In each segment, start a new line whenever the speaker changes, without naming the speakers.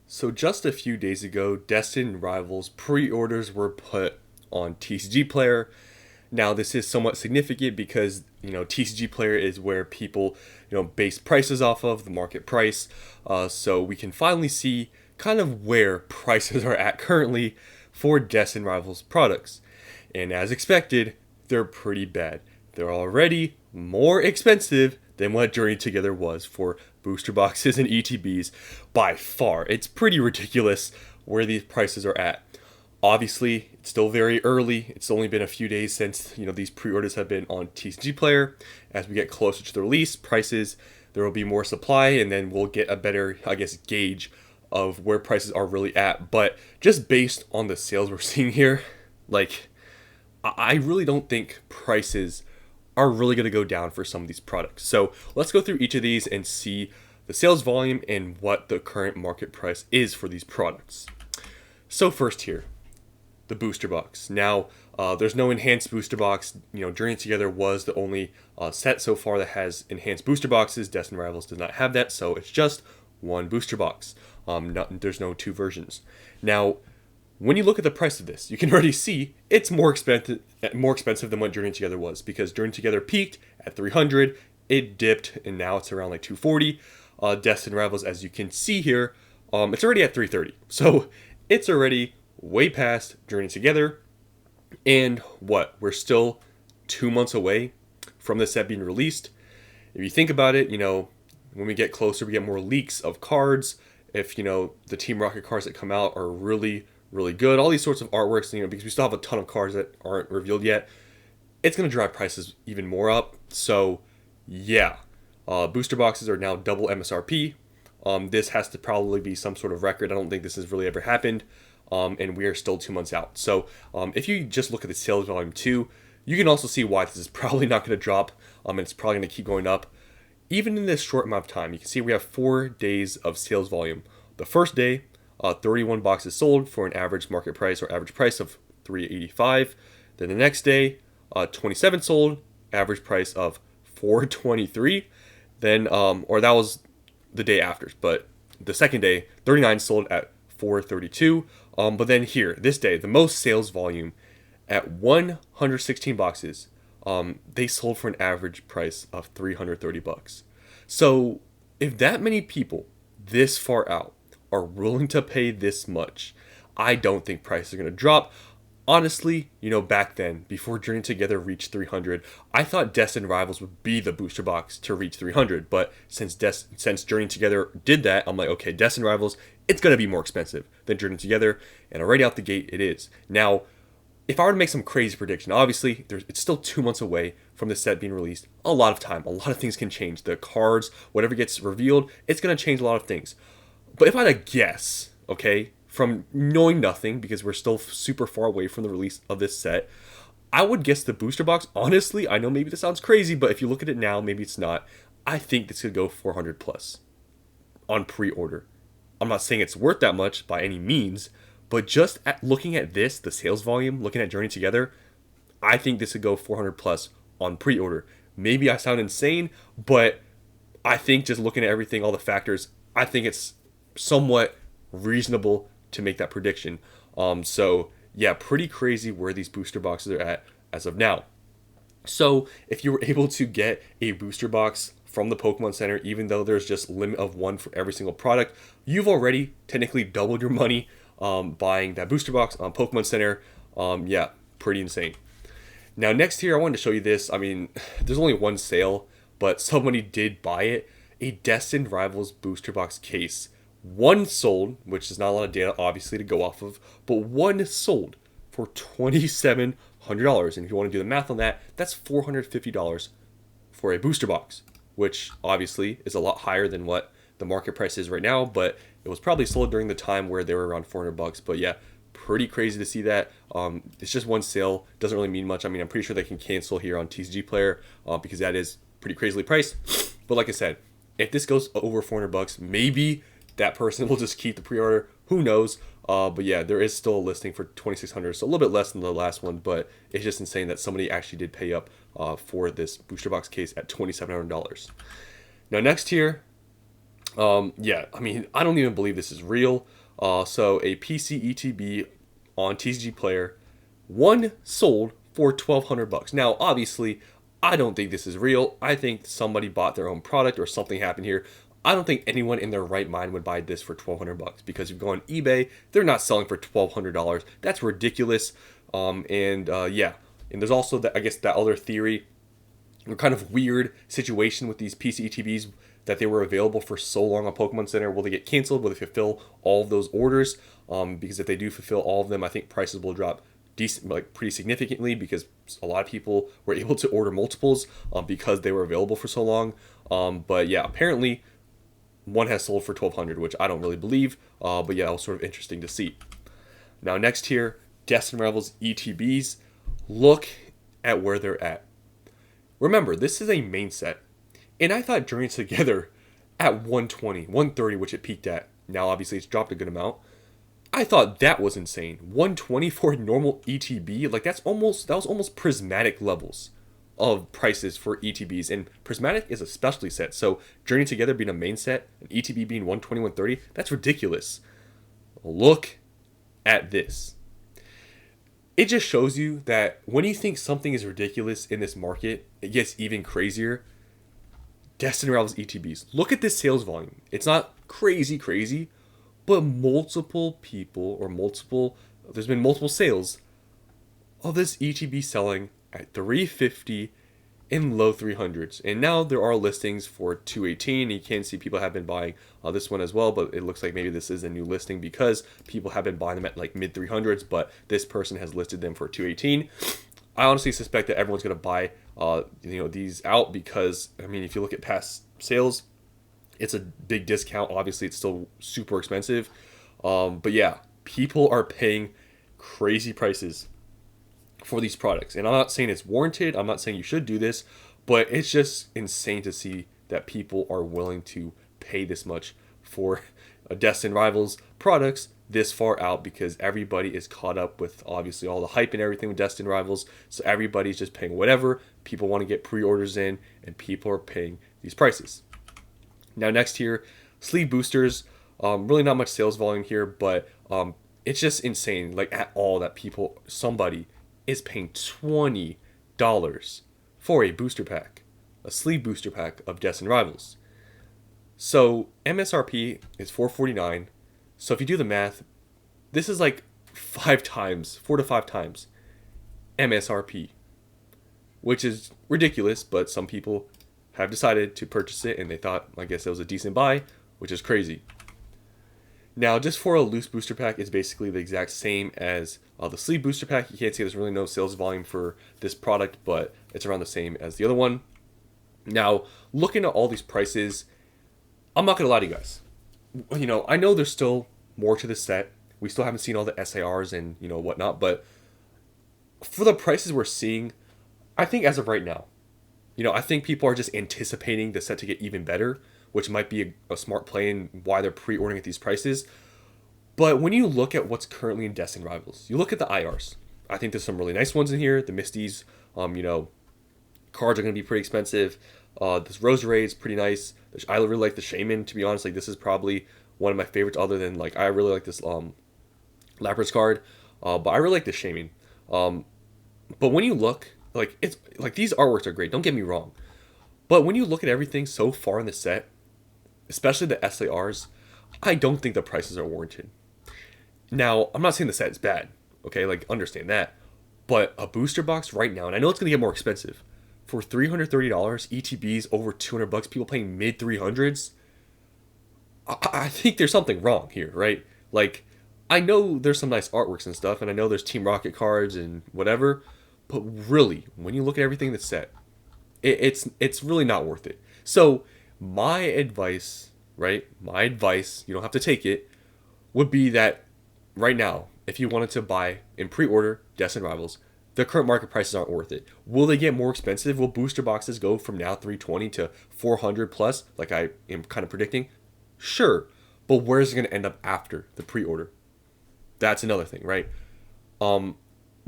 So just a few days ago, Destined Rivals pre-orders were put on TCG Player. Now this is somewhat significant because TCG Player is where people base prices off of the market price. So we can finally see kind of where prices are at currently for Destined Rivals products, and as expected, they're pretty bad. They're already more expensive than what Journey Together was for booster boxes and ETBs by far. It's pretty ridiculous where these prices are at. Obviously, it's still very early. It's only been a few days since these pre-orders have been on TCG Player. As we get closer to the release, prices there will be more supply, and then we'll get a better, gauge of where prices are really at. But just based on the sales we're seeing here, I really don't think prices are really going to go down for some of these products. So let's go through each of these and see the sales volume and what the current market price is for these products. So first here, the booster box. Now, there's no enhanced booster box. Journey Together was the only set so far that has enhanced booster boxes. Destined Rivals does not have that, so it's just one booster box. There's no two versions. Now, when you look at the price of this, you can already see it's more expensive than what Journey Together was, because Journey Together peaked at 300, it dipped, and now it's around 240. Destined Rivals, as you can see here, it's already at 330. So it's already way past Journey Together. And we're still 2 months away from the set being released. If you think about it, when we get closer, we get more leaks of cards. If, the Team Rocket cards that come out are really good, all these sorts of artworks, because we still have a ton of cards that aren't revealed yet, it's going to drive prices even more up. So yeah, booster boxes are now double MSRP. This has to probably be some sort of record. I don't think this has really ever happened, and we are still 2 months out. So if you just look at the sales volume too, you can also see why this is probably not going to drop, and it's probably going to keep going up. Even in this short amount of time, you can see we have 4 days of sales volume. The first day, 31 boxes sold for an average market price or average price of $385. Then the next day, 27 sold, average price of $423. Then, or that was the day after, but the second day, 39 sold at $432. But then here, this day, the most sales volume at 116 boxes, they sold for an average price of $330. So if that many people this far out are willing to pay this much, I don't think prices are going to drop. Honestly, back then, before Journey Together reached 300, I thought Destined Rivals would be the booster box to reach 300. But since Journey Together did that, I'm like, okay, Destined Rivals, it's going to be more expensive than Journey Together. And already out the gate, it is. Now, if I were to make some crazy prediction, obviously, it's still 2 months away from the set being released. A lot of time, a lot of things can change. The cards, whatever gets revealed, it's going to change a lot of things. But if I had to guess, okay, from knowing nothing, because we're still super far away from the release of this set, I would guess the booster box. Honestly, I know maybe this sounds crazy, but if you look at it now, maybe it's not. I think this could go 400 plus on pre-order. I'm not saying it's worth that much by any means, but just looking at this, the sales volume, looking at Journey Together, I think this could go 400 plus on pre-order. Maybe I sound insane, but I think just looking at everything, all the factors, I think it's somewhat reasonable to make that prediction. So yeah, pretty crazy where these booster boxes are at as of now. So if you were able to get a booster box from the Pokemon Center, even though there's just a limit of one for every single product, you've already technically doubled your money buying that booster box on Pokemon Center. Yeah, pretty insane. Now next here, I wanted to show you this. I mean, there's only one sale, but somebody did buy it. A Destined Rivals booster box case. One sold, which is not a lot of data obviously to go off of, but one sold for $2,700. And if you want to do the math on that, that's $450 for a booster box, which obviously is a lot higher than what the market price is right now, but it was probably sold during the time where they were around $400. But yeah, pretty crazy to see that. It's just one sale, doesn't really mean much. I mean, I'm pretty sure they can cancel here on TCG Player because that is pretty crazily priced. But like I said, if this goes over $400, maybe that person will just keep the pre-order. Who knows? But yeah, there is still a listing for $2,600, so a little bit less than the last one, but it's just insane that somebody actually did pay up for this booster box case at $2,700. Now next here, Yeah, I mean, I don't even believe this is real. So a PC ETB on TCG Player, one sold for $1,200. Now, obviously, I don't think this is real. I think somebody bought their own product or something happened here. I don't think anyone in their right mind would buy this for $1,200 because if you go on eBay, they're not selling for $1,200. That's ridiculous. Yeah, and there's also that, I guess, that other theory, a kind of weird situation with these PCETBs that they were available for so long on Pokemon Center. Will they get canceled? Will they fulfill all of those orders? Because if they do fulfill all of them, I think prices will drop decent, like pretty significantly, because a lot of people were able to order multiples because they were available for so long. But yeah, apparently one has sold for 1,200, which I don't really believe. But yeah, it was sort of interesting to see. Now next here, Destined Rivals ETBs. Look at where they're at. Remember, this is a main set. And I thought Journey Together at 120, 130, which it peaked at. Now, obviously, it's dropped a good amount. I thought that was insane. 120 for a normal ETB, like that was almost prismatic levels of prices for ETBs. And prismatic is a specialty set. So Journey Together being a main set, an ETB being 120, 130, that's ridiculous. Look at this. It just shows you that when you think something is ridiculous in this market, it gets even crazier. Destined Rivals ETBs. Look at this sales volume. It's not crazy, but multiple people there's been multiple sales of this ETB selling at 350 in low 300s. And now there are listings for 218. You can see people have been buying this one as well, but it looks like maybe this is a new listing because people have been buying them at like mid 300s, but this person has listed them for 218. I honestly suspect that everyone's going to buy these out because, I mean, if you look at past sales, it's a big discount. Obviously, it's still super expensive. But yeah, people are paying crazy prices for these products. And I'm not saying it's warranted. I'm not saying you should do this, but it's just insane to see that people are willing to pay this much for Destined Rivals products this far out, because everybody is caught up with obviously all the hype and everything with Destined Rivals. So everybody's just paying whatever. People want to get pre-orders in, and people are paying these prices. Now next here, sleeve boosters. Really not much sales volume here, but it's just insane, like at all, that somebody is paying $20 for a booster pack, a sleeve booster pack of Destined Rivals. So MSRP is $449. So if you do the math, this is like 4 to 5 times MSRP, which is ridiculous, but some people have decided to purchase it and they thought, I guess, it was a decent buy, which is crazy. Now, just for a loose booster pack, it's basically the exact same as the sleeve booster pack. You can't see there's really no sales volume for this product, but it's around the same as the other one. Now, looking at all these prices, I'm not going to lie to you guys. I know there's still more to this set. We still haven't seen all the SARs and, whatnot, but for the prices we're seeing, I think as of right now, I think people are just anticipating the set to get even better, which might be a smart play in why they're pre-ordering at these prices. But when you look at what's currently in Destined Rivals, you look at the IRs. I think there's some really nice ones in here. The Misties, cards are going to be pretty expensive. This Roserade is pretty nice. I really like the Shaman, to be honest. Like, this is probably one of my favorites, other than, like, I really like this Lapras card. But I really like the Shaman. But when you look, like, it's like, these artworks are great, don't get me wrong. But when you look at everything so far in the set, especially the SARs, I don't think the prices are warranted. Now, I'm not saying the set is bad, okay? Like, understand that. But a booster box right now, and I know it's going to get more expensive, for $330, ETBs over $200, people paying mid 300s. I think there's something wrong here, right? Like, I know there's some nice artworks and stuff, and I know there's Team Rocket cards and whatever, but really, when you look at everything that's set, it's really not worth it. So my advice, right? My advice, you don't have to take it, would be that right now, if you wanted to buy in pre-order Destined Rivals, the current market prices aren't worth it. Will they get more expensive? Will booster boxes go from now $320 to $400 plus, like I am kind of predicting? Sure, but where's it going to end up after the pre-order? That's another thing, right?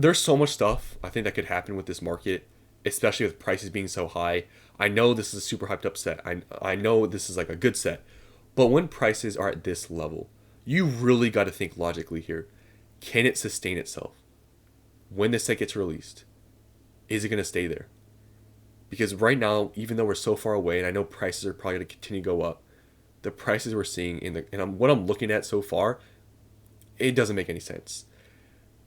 There's so much stuff I think that could happen with this market, especially with prices being so high. I know this is a super hyped up set. I know this is like a good set, But when prices are at this level, you really got to think logically here. Can it sustain itself? When the set gets released, is it going to stay there? Because right now, even though we're so far away, and I know prices are probably going to continue to go up, the prices we're seeing what I'm looking at so far, it doesn't make any sense.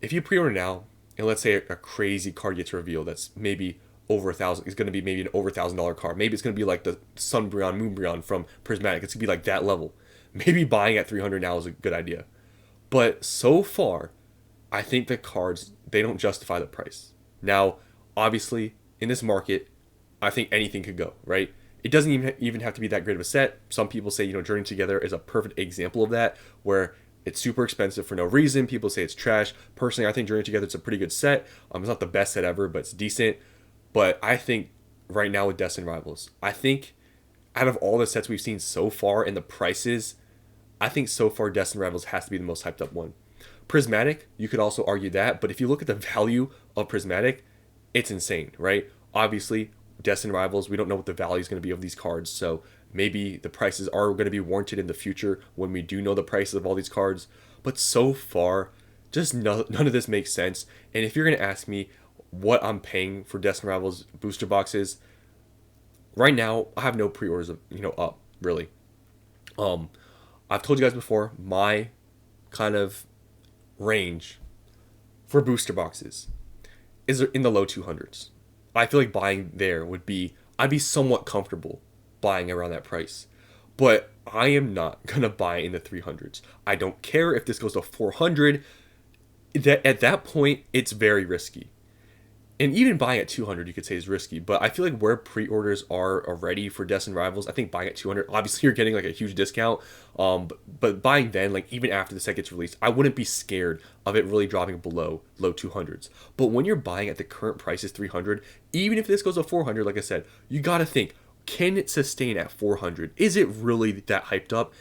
If you pre-order now, and let's say a crazy card gets revealed that's maybe over 1,000, it's going to be maybe an over $1,000 card. Maybe it's going to be like the Sunbreon, Moonbreon from Prismatic. It's going to be like that level. Maybe buying at 300 now is a good idea. But so far, I think the cards, they don't justify the price. Now, obviously, in this market, I think anything could go, right? It doesn't even have to be that great of a set. Some people say, Journey Together is a perfect example of that, where it's super expensive for no reason. People say it's trash. Personally, I think Journey Together is a pretty good set. It's not the best set ever, but it's decent. But I think right now with Destined Rivals, I think out of all the sets we've seen so far and the prices, I think so far Destined Rivals has to be the most hyped up one. Prismatic, you could also argue that, but if you look at the value of Prismatic, it's insane, right? Obviously, Destined Rivals, we don't know what the value is going to be of these cards, so maybe the prices are going to be warranted in the future when we do know the prices of all these cards. But so far, just none of this makes sense. And if you're going to ask me what I'm paying for Destined Rivals booster boxes, right now I have no pre-orders up really. I've told you guys before, my kind of range for booster boxes is in the low 200s. I feel like buying there I'd be somewhat comfortable buying around that price. But I am not going to buy in the 300s. I don't care if this goes to 400. At that point, it's very risky. And even buying at 200, you could say is risky. But I feel like where pre-orders are already for Destined Rivals, I think buying at 200, obviously you're getting like a huge discount. But buying then, like even after the set gets released, I wouldn't be scared of it really dropping below low 200s. But when you're buying at the current prices 300, even if this goes to 400, like I said, you got to think, can it sustain at 400? Is it really that hyped up?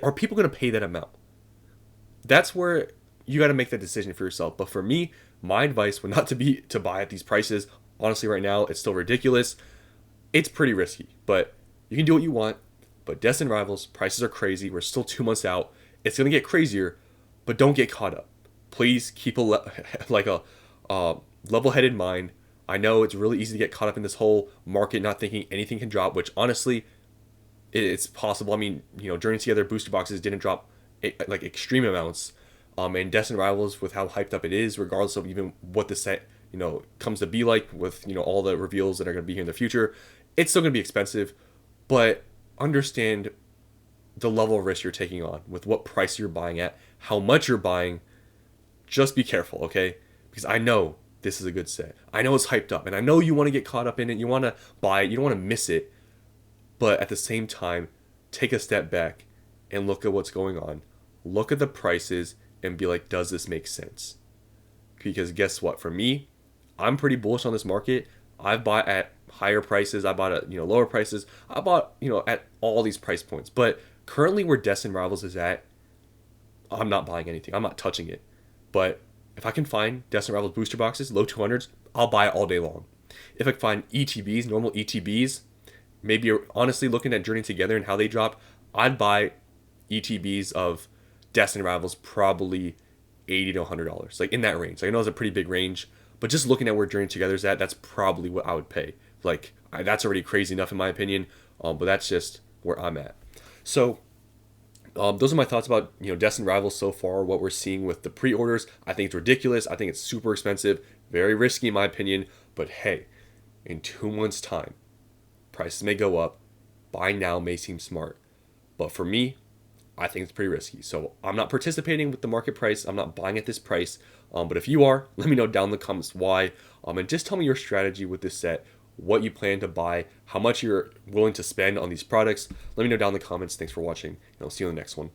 Are people going to pay that amount? That's where you got to make that decision for yourself. But for me, my advice would not to buy at these prices. Honestly, right now, it's still ridiculous. It's pretty risky, but you can do what you want. But Destined Rivals, prices are crazy. We're still 2 months out. It's going to get crazier, but don't get caught up. Please keep a level-headed mind. I know it's really easy to get caught up in this whole market, not thinking anything can drop, which honestly, it's possible. I mean, Journey Together booster boxes didn't drop like extreme amounts. And Destined Rivals, with how hyped up it is, regardless of even what the set, comes to be like with, all the reveals that are going to be here in the future, it's still going to be expensive. But understand the level of risk you're taking on with what price you're buying at, how much you're buying. Just be careful, okay? Because I know this is a good set. I know it's hyped up, and I know you want to get caught up in it. You want to buy it. You don't want to miss it. But at the same time, take a step back and look at what's going on. Look at the prices and be like, does this make sense? Because guess what? For me, I'm pretty bullish on this market. I've bought at higher prices. I bought at lower prices. I bought at all these price points. But currently, where Destined Rivals is at, I'm not buying anything. I'm not touching it. But if I can find Destined Rivals booster boxes, low 200s, I'll buy it all day long. If I can find ETBs, normal ETBs, maybe you're honestly looking at Journey Together and how they drop, I'd buy ETBs of Destined Rivals probably $80 to $100, like in that range. Like, I know it's a pretty big range, but just looking at where Journey Together's at, that's probably what I would pay. Like, that's already crazy enough in my opinion, but that's just where I'm at. So those are my thoughts about Destined Rivals so far. What we're seeing with the pre-orders, I think it's ridiculous. I think it's super expensive, very risky in my opinion. But hey, in 2 months' time, prices may go up. Buying now may seem smart, but for me, I think it's pretty risky. So I'm not participating with the market price. I'm not buying at this price. But if you are, let me know down in the comments why. And just tell me your strategy with this set, what you plan to buy, how much you're willing to spend on these products. Let me know down in the comments. Thanks for watching, and I'll see you in the next one.